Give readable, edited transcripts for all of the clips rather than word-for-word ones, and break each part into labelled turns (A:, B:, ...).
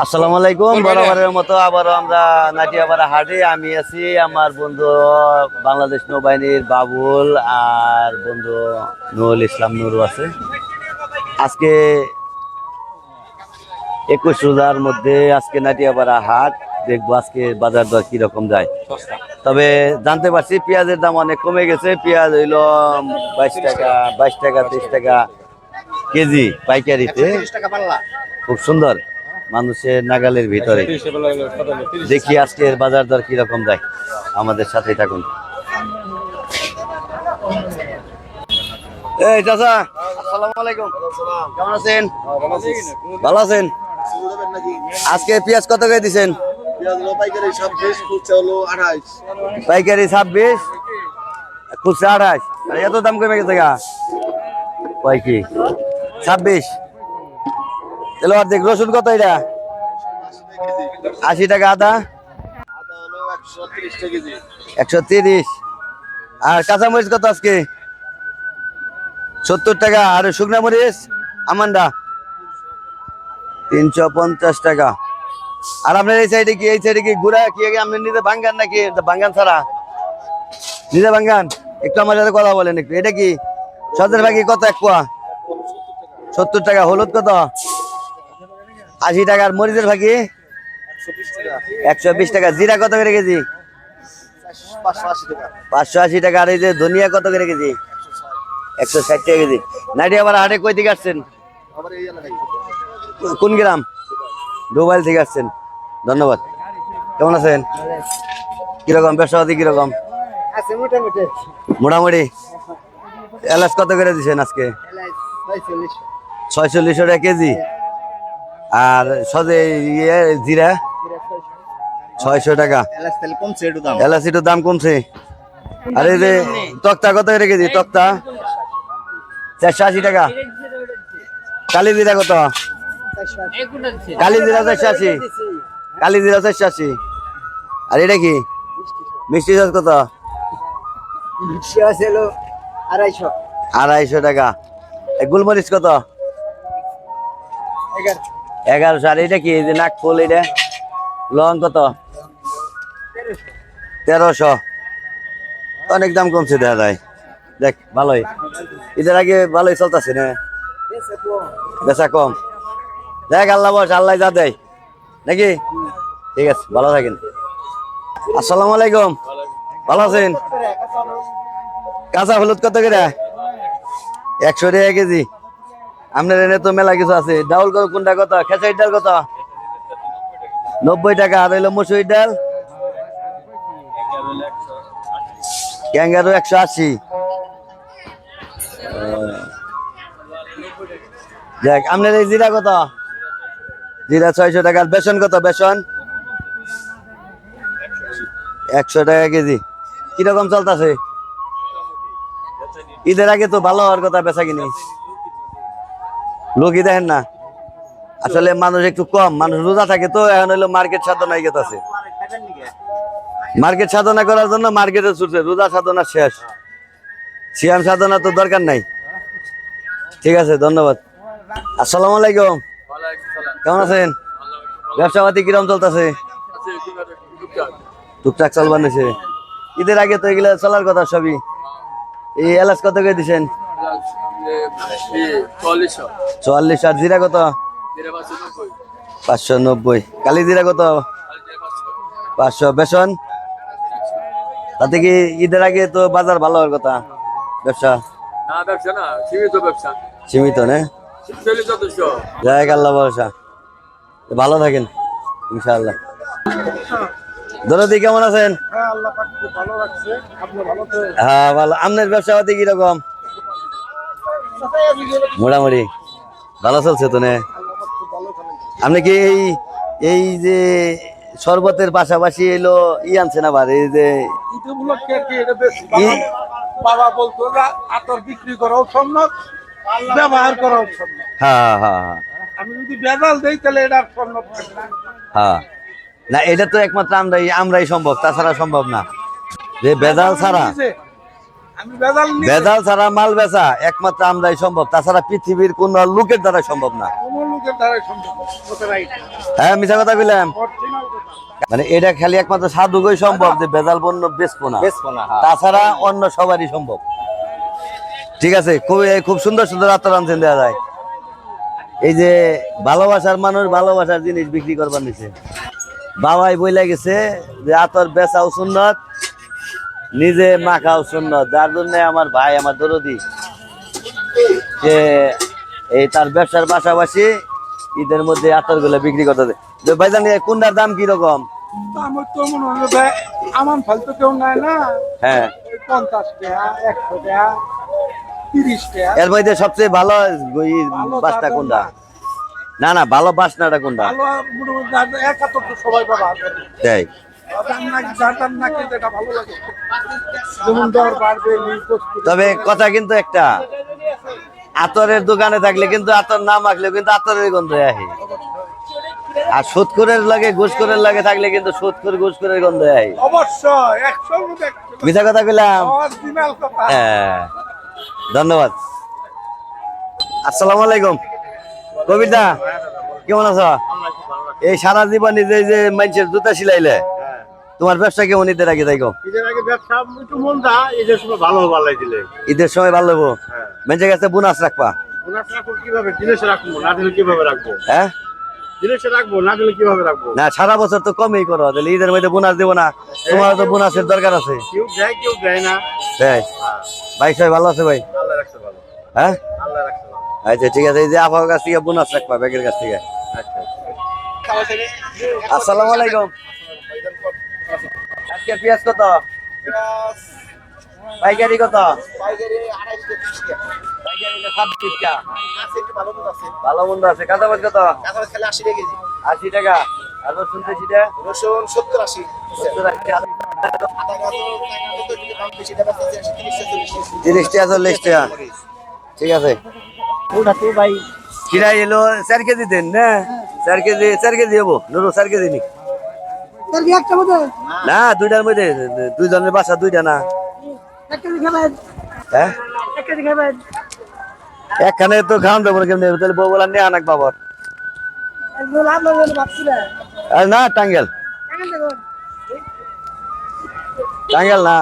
A: আসসালামু আলাইকুম। বরাবরের মতো আবারও আমরা নাটিয়াপাড়া হাটে আমি আছি, আমার বন্ধু বাংলাদেশ নৌবাহিনীর বাবুল আর বন্ধু নুরুল ইসলাম নুরু আছে। আজকে 21 রোজার মধ্যে আজকে নাটিয়াপাড়া হাট দেখবো আজকে বাজার দর কিরকম যায়। তবে জানতে পারছি পেঁয়াজের দাম অনেক কমে গেছে। পেঁয়াজ হইল 22 টাকা, 22 টাকা, 23 টাকা কেজি পাইকারিতে। খুব সুন্দর, মানুষের নাগালের ভিতরে। দেখি আজকের বাজার দর কিরকম যায়, আমাদের সাথেই থাকুন। এই চাচা, আসসালামু আলাইকুম, কেমন আছেন? ভালো আছেন? আজকে পেঁয়াজ কত করে দিচ্ছেন? পাইকারি 26, খুচরা 28। এত দাম কমে গেছে গা? কয় কি 26? তাহলে অর্ধেক। রসুন কত এটা? 80 টাকা আদা, 130। আর কাঁচামরিচ কত আজকে? 70 টাকা। আর শুকনা মরিচ আমান্ডা 350 টাকা। আর আপনার এই সাইডে কি, এই সাইডে কি গুড়া কি আপনি নিজে ভাঙ্গান নাকি ভাঙ্গান ছাড়া? নিজে ভাঙ্গান? একটু আমার সাথে কথা বলেন একটু। এটা কি সদের ভাগি কত এক পোয়া? 70 টাকা। হলুদ কত? 80 টাকা। আর মরিচের ভাগি 120 টাকা। জিরা কত করে কেজি? 580 টাকা। আর এই যে ধনিয়া কত করে কেজি? 160 টাকা কেজি। নাটিয়াপাড়া হাটে কই থেকে আসছেন? কোন গ্রাম? ডুবাইল থেকে আসছেন, ধন্যবাদ। কেমন আছেন? কিরকম ব্যবসাপাতি কিরকম? মোটামুটি। এলাচ কত করে দিচ্ছেন আজকে? 46 টাকা কেজি। আর সদে জিরা 600 টাকা। এলাচ একটু দাম কমছে। আর এই যে তক্তা কত করে কেজি? তক্তা 480 টাকা। কালি জিরা কত? কালি জিরা 480। কালি জিরা 480। আর এটা কি মিষ্টি সস কত? 250 টাকা। গোলমরিচ কত? 1100। আর এটা কি যে নাকফুল, এটা লং কত? 1300। অনেক দাম কমছে দেখা যায়। দেখ ভালোই, ঈদের আগে ভালোই চলতেছে না, বেচা কম। দেখ আল্লাহ বস, আল্লাহ যা দেয় নাকি। ঠিক আছে, ভালো থাকেন। আসসালামু আলাইকুম, ভালো আছেন? কাঁচা হলুদ কত করে? 100 টাকা কেজি। আপনার এনে তো মেলা কিছু আছে। ডাউল কোনটা কত? খেসারির ডাল কত? 90 টাকা। আর হইলো মসুরির ডাল ক্যাঙ্গারু 180। দেখ আপনার এই জিরা কত? জিরা 600 টাকা। বেসন কত? বেসন 100 টাকা কেজি। কিরকম চলতেছে? ঈদের আগে তো ভালো হওয়ার কথা, বেচা কিনি লোকই দেখেন না। আসলে মানুষ একটু কম, মানুষ রোজা থাকে তো। এখন হইলো মার্কেট সাধনা গেছে। মার্কেট সাধনা করার জন্য মার্কেটে ছুটছে। রোজা সাধনা শেষ, সিয়াম সাধনা তো দরকার নাই। ঠিক আছে, ধন্যবাদ। আসসালামু আলাইকুম, কেমন আছেন? ব্যবসাপাতি কিরকম চলতেছে? টুকটাক চলবার নিছে। ঈদের আগে তো এগুলা চলার কথা সবই। এই এলাচ কত করে দিচ্ছেন? 44। আর জিরা কত? 590। কালি জিরা কত? 500। বেসন তাতে কি ঈদের আগে তো বাজার ভালো হওয়ার কথা? ব্যবসা সীমিত না? যাই আল্লাহ ভরসা, ভালো থাকেন ইনশাআল্লাহ। দরদি কেমন আছেন? হ্যাঁ ভালো। আপনার ব্যবসাপাতি কিরকম? মোটামুটি ভালো চলছে তো না? আপনি কি এই যে শরবতের পাশাপাশি এলো আনছেন আবার? এই যে
B: বাবা বলতো আতর বিক্রি করাও সম্ভব, ব্যবহার করাও সম্ভব।
A: হ্যাঁ হ্যাঁ হ্যাঁ।
B: আমি যদি বেজাল দেই তাহলে এটা সম্ভব
A: হ্যাঁ না, এটা তো একমাত্র আমরাই সম্ভব, তাছাড়া সম্ভব না। যে বেজাল ছাড়া
B: আমি বেজাল নিই
A: ভেজাল ছাড়া মাল বেচা একমাত্র আমরাই সম্ভব, তাছাড়া পৃথিবীর কোন লোকের দ্বারা সম্ভব না।
B: কোনো লোকের দ্বারাই সম্ভব না। ওটা রাইট
A: হ্যাঁ, মিছা কথা বললাম।
B: অরিজিনাল কথা
A: মানে এটা খালি একমাত্র সাধুকই সম্ভব যে ভেজাল পণ্য বেচবো না, তাছাড়া অন্য সবারই সম্ভব। ঠিক আছে, খুব সুন্দর সুন্দর আতর আনছেন, দেওয়া যায়। এই যে ভালোবাসার মানুষ ভালোবাসার জিনিস বিক্রি করবার নিছে। বাবাই বইলা গেছে যে আতর বেচাও সুন্নত, নিজে মাখাও সুন্নত, যার জন্য আমার ভাই আমার দরদি যে এই তার ব্যবসার পাশাপাশি ঈদের মধ্যে আতর গুলো বিক্রি করতে দেয়। ভাইজান কোনটার দাম কি রকম?
B: আমার তো মনে হলো ভাই আমার ফালতু কেউ নাই না।
A: হ্যাঁ,
B: 50 টাকা 100 টাকা 30 টাকা।
A: এর মধ্যে সবচেয়ে ভালো
B: ভালো
A: বাসটা
B: দাম
A: কোনটা?
B: না।
A: না ভালো বাসনাটা কোনটা?
B: ভালো মোটামুটি 71 তো সবাই ব্যবহার করে।
A: তাই
B: যার নাকি যেটা ভালো লাগে যেমন দর বাড়বে এই প্রস্তুতি।
A: তবে কথা কিন্তু একটা, আতরের দোকানে থাকলে কিন্তু আতর না মাখলে কিন্তু আতরের গন্ধ আসে, আর সুদখোরের লাগে ঘুষখোরের লাগে থাকলে কিন্তু সুদখোর ঘুষখোরের গন্ধ আসে।
B: অবশ্যই 100 মধ্যে 100
A: মিথ্যা কথা কইলাম?
B: অরিজিনাল কথা।
A: হ্যাঁ, ধন্যবাদ। আসসালামু আলাইকুম। কবিতা কেমন আছো? এই সারা জীবন যে মানুষের জুতা সিলাইলে, তোমার ব্যবসা কেমন ঈদের আগে তাইকো?
C: ঈদের আগে ব্যবসা একটু মন্দা, ঈদের সময় ভালো ভালো দিলে।
A: ঈদের সময় ভালো হবো, মানুষের কাছে বোনাস রাখবা।
C: বোনাস রাখবো কিভাবে? জিনিস রাখবো না দিলে কিভাবে রাখবো?
A: হ্যাঁ,
C: জিনিস রাখবো না দিলে কিভাবে রাখবো?
A: না সারা বছর তো কমই করো, তাহলে ঈদের মধ্যে বোনাস দেবো না? তোমার তো বোনাসের দরকার আছে।
C: কেউ দেয় না।
A: তাই ভাই সবাই ভালো আছে ভাই?
C: আল্লাহ রাখছে ভালো।
A: হ্যাঁ,
C: আল্লাহ রাখছে ভালো।
A: আচ্ছা ঠিক আছে, এই যে আপনার কাছ থেকে বোনাস রাখবা, ব্যাগের কাছ থেকে।
C: আচ্ছা
A: আসসালামু আলাইকুম। আজকে পেঁয়াজ কত? পাইকারি কত? পাইকারি 26 টাকা। ভালো মন্দ আছে। কাঁচা মাছ কত? 80 টাকা। আর রসুন বেশিটা? 30 টাকা 40 টাকা। ঠিক আছে। কিরা এলো 4 কেজি দেন না? 4 কেজি হবো নুরু, 4 কেজি নি না, দুইটার মধ্যে দুইজনের বাসা দুইটা না। হ্যাঁ, একখানে তো খাওয়ান দেবো কেমনি, তাহলে বউ বলার নিয়ে আনাক বাবার। আর না টাঙ্গেল টাঙ্গেল না,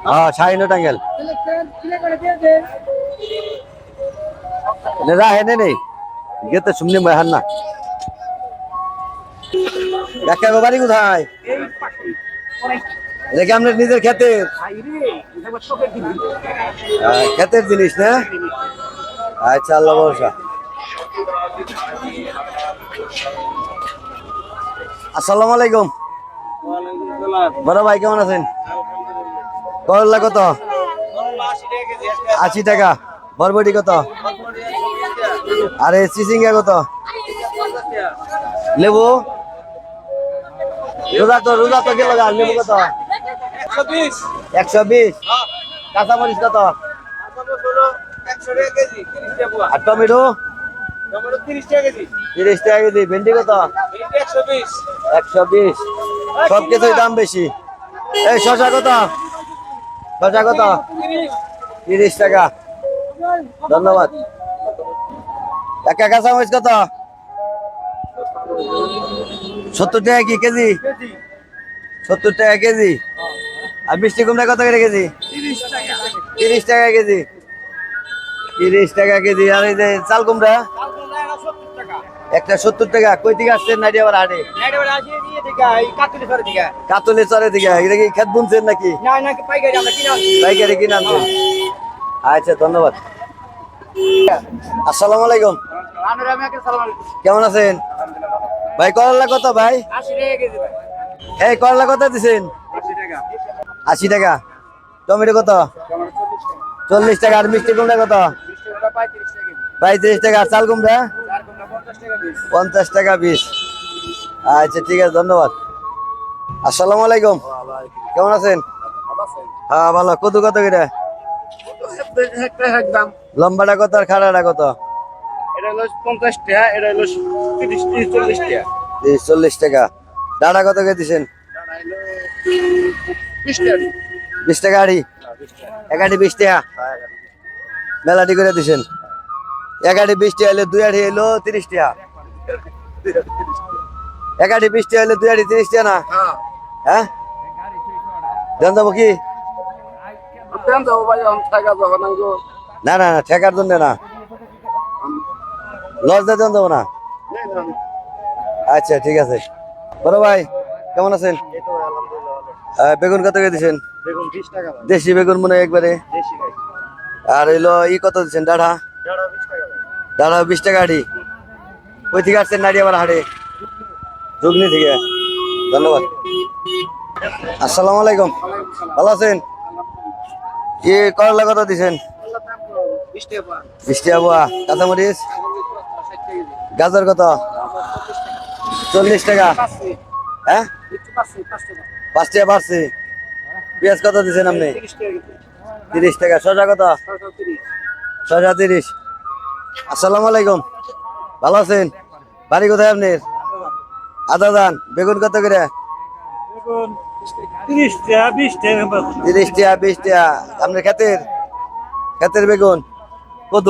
A: হ্যাঁ ছাইনো টাঙ্গেল রাহে নেই গেতে শুননি হার না। একা বাড়ি কোথায়? দেখে আপনার নিজের ক্ষেতের ক্ষেতের জিনিস না? আচ্ছা, আল্লাহ ভরসা। আসসালামু আলাইকুম। বড় ভাই কেমন আছেন? করলা কত? 80 টাকা। বরবটি কত? আরে চিচিঙ্গা কত? লেবু রোজা তো গেল, লেবু কত? 120। কাঁচামরিচ কত? আর টমেটো 30 টাকা কেজি। ভেন্ডি কত? 120। সব কিছুই দাম বেশি। এই শশা কত? শশা কত? 30 টাকা। ধন্যবাদ। একা কাঁচামরিচ কত? 70 টাকা কি কেজি? 70 টাকা কেজি। আর মিষ্টি কুমড়া কত করে কেজি? 30 টাকা কেজি। 30 টাকা কেজি। আর এই যে চাল কুমড়া একটা 70 টাকা। কই থেকে আসছেন? নাইডিয়াবার হাটে, কাতলি চরে থেকে। এটা কি খেত বুনছেন নাকি? পাইকারি কিনে আনছেন। আচ্ছা, ধন্যবাদ। আসসালামু আলাইকুম। কেমন আছেন ভাই? করলা কত ভাই? এই করলা কত দিছেন? 80 টাকা। টমেটো কত? 40 টাকা। আর মিষ্টি কুমড়া কত? 35 টাকা। আর চাল কুমড়া 50 টাকা 20। আচ্ছা ঠিক আছে, ধন্যবাদ। আসসালামু আলাইকুম। কেমন আছেন? হ্যাঁ ভালো। কত কত করে? লম্বাটা কত আর খাড়াটা কত?
C: এটা হলো 50 টাকা, এটা হলো 30 40 টাকা।
A: 40 টাকা। ডাটা কত করে দিচ্ছেন? 20 টাকা আড়ি এক আড়ি 20 টাকা মেলাটি করে দিছেন এক আড়ি 20 টাকা হলে 2 আড়ি হলো 30 টাকা এক আড়ি 20 টাকা হলে 2 আড়ি 30 টাকা না হ্যাঁ দেন যাবো কি না না না ঠেকার জন্য না লস দিয়ে দেন যাবো না আচ্ছা ঠিক আছে বড় ভাই কেমন আছেন বেগুন কত করে দিচ্ছেন
C: বেগুন 20 টাকা ভাই।
A: দেশি বেগুন মনে হয় একবারে
C: দেশি ভাই।
A: আর হইলো কত দিচ্ছেন ডাঢ়া
C: দেড়া 20 টাকা ভাই।
A: ডাঢ়া 20 টাকা আড়ি কই থেকে আসছেন নাড়িয়াবার হাটে জুগনি থেকে ধন্যবাদ আসসালামু আলাইকুম ভালো আছেন করলা কত দিচ্ছেন 20 টাকা বুয়া কাঁচামরিচ গাজর কত 40 টাকা হ্যাঁ 5 টাকা বাড়ছে পেঁয়াজ কত দিচ্ছেন আপনি 30 টাকা শসা কত শসা 30 আসসালামু আলাইকুম ভালো আছেন বাড়ি কোথায় আপনার আদা দান বেগুন কত করে
C: 30 টাকা 20 টাকা
A: 30 টাকা 20 টাকা আপনার ক্ষেতের বেগুন কত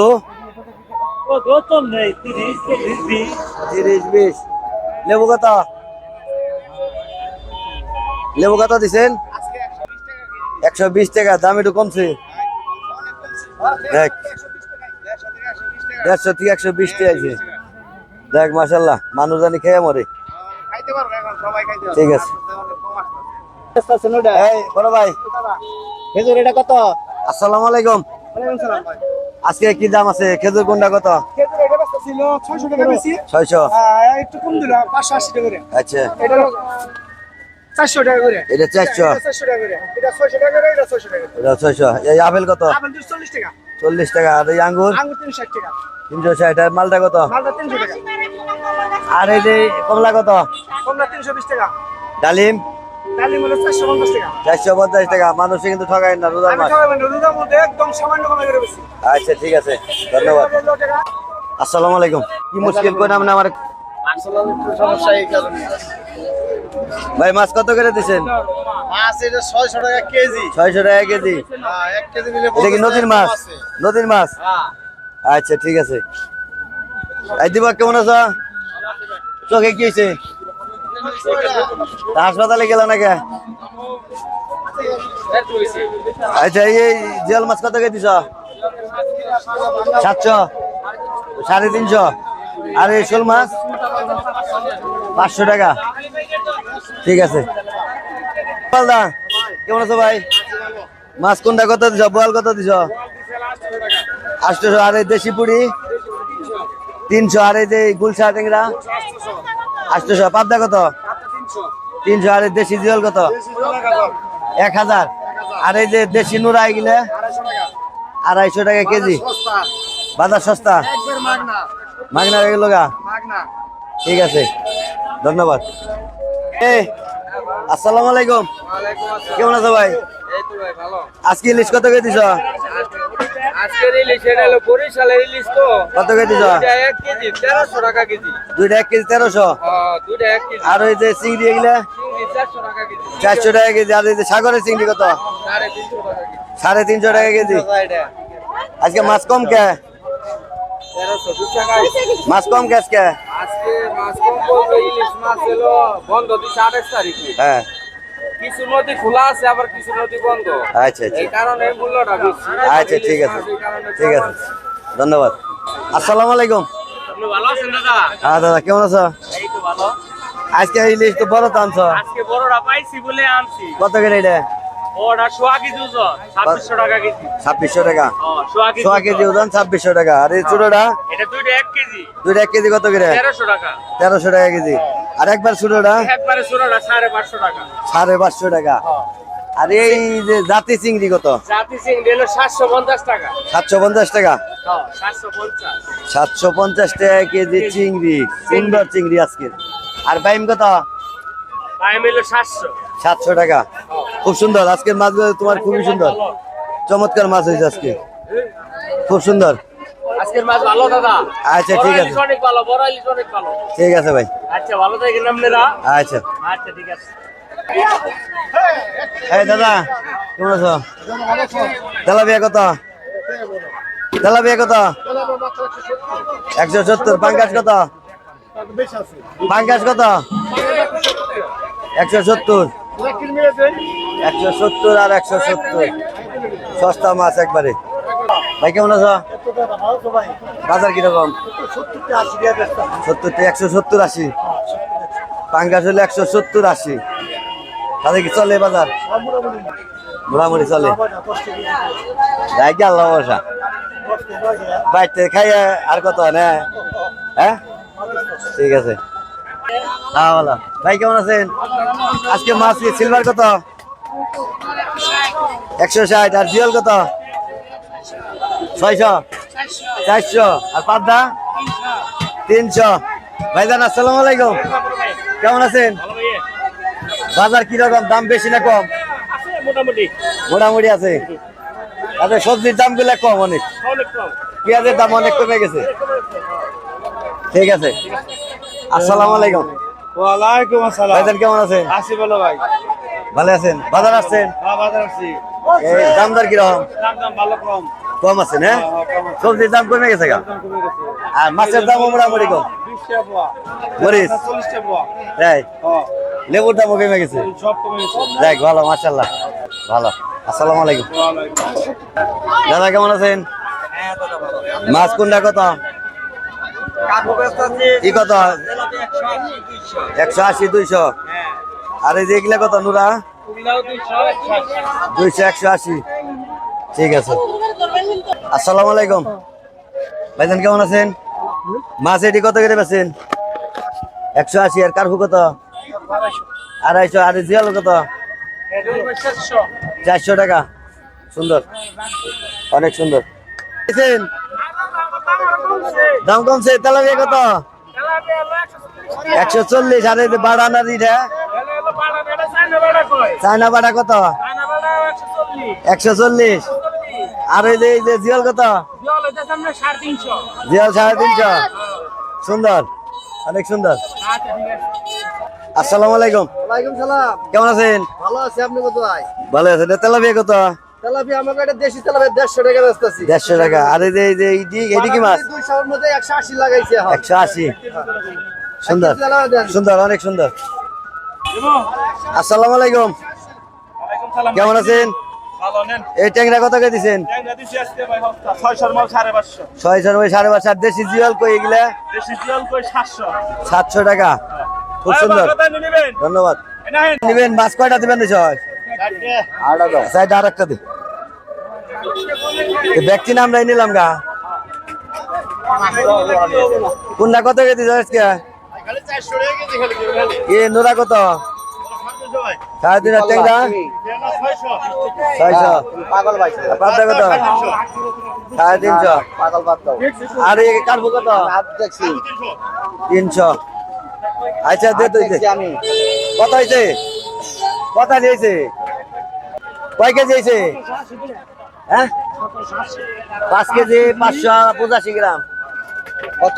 C: ও দোতম নেই 30 20
A: 30 20 লেবু কত দিছেন 120 টাকা দাম একটু কমছে দেখ 150 থেকে 120 টাকা আছে দেখ মাশাআল্লাহ মানুষ জানি খেয়ে মরে ঠিক আছে এই বড় ভাই
C: খেজুর এটা কত
A: আসসালামু আলাইকুম আজকে কি দাম আছে খেজুর কোনটা কত
B: খেজুর এটা ব্যস্ত ছিল 600 টাকা বেশি
A: 600
B: একটু কম দিলাম 580 টাকা করে
A: আচ্ছা
B: এটা 400 টাকা করে
A: এটা 400
B: 400 টাকা করে এটা 600 টাকা করে এটা 600 টাকা করে
A: এটা 600 এই আপেল কত
B: আপেল 40 টাকা
A: 40 টাকা আর এই আঙ্গুর
B: আঙ্গুর 360 টাকা
A: 360 আর মালটা কত
B: মালটা 300 টাকা
A: আর এই যে কমলা কত
B: কমলা 320 টাকা
A: ডালিম
B: ডালিম হলো 450 টাকা
A: 450 টাকা মানুষে কিন্তু ঠকায় না রোজার
B: আমি
A: মাস
B: সবাই রোজার মধ্যে একদম সামান্য কমে করে বেশি
A: আচ্ছা ঠিক আছে ধন্যবাদ আসসালামু আলাইকুম কি মুশকিল করে আপনি আমার
C: আসলে একটু সমস্যা এই কারণে
A: ভাই মাছ কত করে দিছেন
C: মাছ এটা 600 টাকা কেজি
A: 600 টাকা কেজি
C: 1 কেজি নিলে
A: এটা কি নদীর মাছ নদীর মাছ
C: হ্যাঁ
A: আচ্ছা ঠিক আছে এই দিবা কেমন আছো চোখে কি হয়েছে তা হাসপাতালে গেল না কে আচ্ছা এই জিয়াল মাছ কত করে দিছ 700 350 আর এই শোল মাছ 500 টাকা ঠিক আছে পালদা কেমন আছো ভাই মাছ কোনটা কত দিছ বোয়াল কত দিছ 800 আর এই দেশি পুরি 300 আর এই যে গুলশা টেংরা 800 পাবদা কত 300 আর এই দেশি জিয়াল কত 1000 আর এই যে দেশি নুরা এগুলা 250 টাকা কেজি বাজার সস্তা মাগনা হয়ে গেল গা ঠিক আছে ধন্যবাদ এই আসসালামু আলাইকুম কেমন আছো ভাই আজকে ইলিশ কত করে দিছ
D: আজকের ইলিশ এটা হলো বরিশালের ইলিশ তো
A: কত করে দিছ
D: এটা 1 কেজি 1300 টাকা কেজি
A: দুইটা 1 কেজি 1300
D: দুইটা 1 কেজি
A: আর ওই যে চিংড়ি এগুলা
D: চিংড়ি 400 টাকা কেজি
A: 400 টাকা কেজি আর এই যে সাগরের চিংড়ি কত
D: 350 টাকা কেজি
A: 350 টাকা কেজি
D: এটা
A: আজকে মাছ কম কে
D: 1320 টাকা
A: মাছ কম কে আজকে
D: আজকে মাছ কম বলতে ইলিশ মাছ হলো বন্ধ দিছে 28 তারিখে
A: হ্যাঁ
D: কিছু নদী খোলা আছে আবার কিছু নদী বন্ধ
A: আচ্ছা আচ্ছা
D: এই কারণে মূল্যটা বেশি
A: আচ্ছা ঠিক আছে ঠিক আছে ধন্যবাদ আসসালামু আলাইকুম
D: আপনি ভালো আছেন দাদা
A: হ্যাঁ দাদা কেমন আছো
D: এই তো ভালো
A: আজকে ইলিশ তো বড় তো আনছো
D: আজকে বড়টা পাইছি বলে আনছি
A: কত করে এটা
D: ওটা সোয়া কেজি ওজন 2600 টাকা কেজি
A: 2600 টাকা
D: সোয়া
A: 100 কেজি ওজন 2600 টাকা আর এই ছোটটা
D: এটা দুইটা 1 কেজি
A: দুইটা 1 কেজি কত করে
D: 1300 টাকা
A: 1300 টাকা কেজি আর একবার ছোটটা
D: একবারে ছোটটা 550 টাকা
A: 550 টাকা আর এই যে জাতি চিংড়ি কত
D: জাতি চিংড়ি হলো 750 টাকা
A: 750 টাকা
D: 750
A: 750 টাকা কেজি চিংড়ি সুন্দর চিংড়ি আজকে আর বাইম কত
D: টাইম হলো 700
A: 700 টাকা খুব সুন্দর আজকের মাছগুলো তোমার খুবই সুন্দর চমৎকার মাছ হয়েছে আজকে খুব সুন্দর
D: আজকের মাছ ভালো দাদা
A: আচ্ছা ঠিক আছে
D: ইলিশ অনেক ভালো বড় ইলিশ অনেক ভালো
A: ঠিক আছে ভাই
D: আচ্ছা ভালো থাকেন আপনারা
A: আচ্ছা
D: আচ্ছা ঠিক আছে
A: এই দাদা কেমন আছো? তেলাপিয়া কত? তেলাপিয়া কত? 170। পাঙ্গাস কত? পাঙ্গাস কত? 170। 170 আর 170 সস্তা মাছ একবারে। ভাই কেমন আছো? বাজার কিরকম? 70 170 80। পাঙ্গাস হলে 170 80। তাহলে কি চলে বাজার? মোটামুটি চলে। যাই কি আল্লাহ বর্ষা বাইতে খাই আর কত না? হ্যাঁ ঠিক আছে। হ্যাঁ ভালো। ভাই কেমন আছেন? আজকে মাছ সিলভার কত? 160। আর জিওল কত? 600 400। আর পাবদা 300। ভাইজান আসসালামু আলাইকুম, কেমন আছেন? বাজার কিরকম, দাম বেশি না কম? মোটামুটি আছে। আচ্ছা সবজির দাম গুলা কম অনেক, পেঁয়াজের দাম অনেক কমে গেছে। ঠিক আছে, আসসালামু আলাইকুম।
B: ওয়ালাইকুম আসসালাম।
A: ভাইজান কেমন আছেন?
B: আসি বলো ভাই।
A: ভালো আছেন? বাজার আসছেন?
B: হ্যাঁ বাজার আসছি।
A: এই দাম দর কিরকম?
B: দাম ভালো কম।
A: কম আছে না?
B: কম আছে।
A: সবজির দাম কমে গেছে গা?
B: দাম কমে গেছে।
A: আর মাছের দামও মোটামুটি কম।
B: 20 টাকা পোয়া।
A: মরিচ
B: 40 টাকা পোয়া।
A: তাই?
B: হ্যাঁ
A: লেবুর দামও কমে গেছে।
B: সব কমে গেছে।
A: দেখ ভালো, মাশাআল্লাহ ভালো। আসসালামু আলাইকুম।
B: ওয়ালাইকুম।
A: দাদা কেমন আছেন? মাছ কোনটা কত? কি কত? 180 200। আর এই যে এগুলা কত নুরা? 200 180। ঠিক আছে, আসসালামু আলাইকুম। ভাইজান কেমন আছেন? মাছ এটি কত করে বেছেন? 180। আর কার্পু কত? 250। আর জিয়াল কত? 400 টাকা। সুন্দর, অনেক সুন্দর। দাম কমছে। তেলাপিয়া কত? 140। আর এই যে বাড়ানা দিটা চায়না বাটা কত? 140। আর এই যে জিয়াল কত? জিয়াল 350। সুন্দর, অনেক সুন্দর। আসসালামু আলাইকুম।
E: ওয়ালাইকুম সালাম।
A: কেমন আছেন?
E: ভালো আছি, আপনি কোথায়?
A: ভালো আছেন। তেলাপিয়া কত?
E: তেলাপিয়া আমাকে একটা দেশি তেলাপিয়া 150 টাকা বেচতেছি।
A: 150 টাকা। আর এই যে এটি কি মাছ?
E: 200 এর মধ্যে 180 লাগাইছে এখন।
A: 180। সুন্দর সুন্দর, অনেক সুন্দর। আসসালামু আলাইকুম, কেমন আছেন?
B: ভালো নেন।
A: এই ট্যাংরা কত করে দিচ্ছেন?
B: ট্যাংরা দিছি আজকে ভাই সস্তা। 600 মাল 550।
A: 600 550। আর দেশি জিয়াল কই এগুলা?
B: দেশি জিয়াল কই 700।
A: 700 টাকা। খুব সুন্দর,
B: কত নেবেন?
A: ধন্যবাদ।
B: এনাহেন।
A: নিবেন মাছ কয়টা দিবেন? সাইড আর একটা দি। ব্যক্তি নামরাই নিলাম গা। কোনটা কত করে দিছ আজকে?
B: খালি 400 টাকা কেজি খালি খালি।
A: এ নোরা কত? 3.5 ট্যাংরা 600।
E: পাগল ভাই,
A: পাবদা কত? 350।
E: পাগল বাদ দাও।
A: আর এই কার্পু কত?
E: হাত দেখছি
A: 300। আচ্ছা দে তুই দে।
E: দেখছি আমি।
A: কত হয়েছে? কত নিয়েছে? কয় কেজি হয়েছে? হ্যাঁ 5 কেজি 585 গ্রাম।
E: কত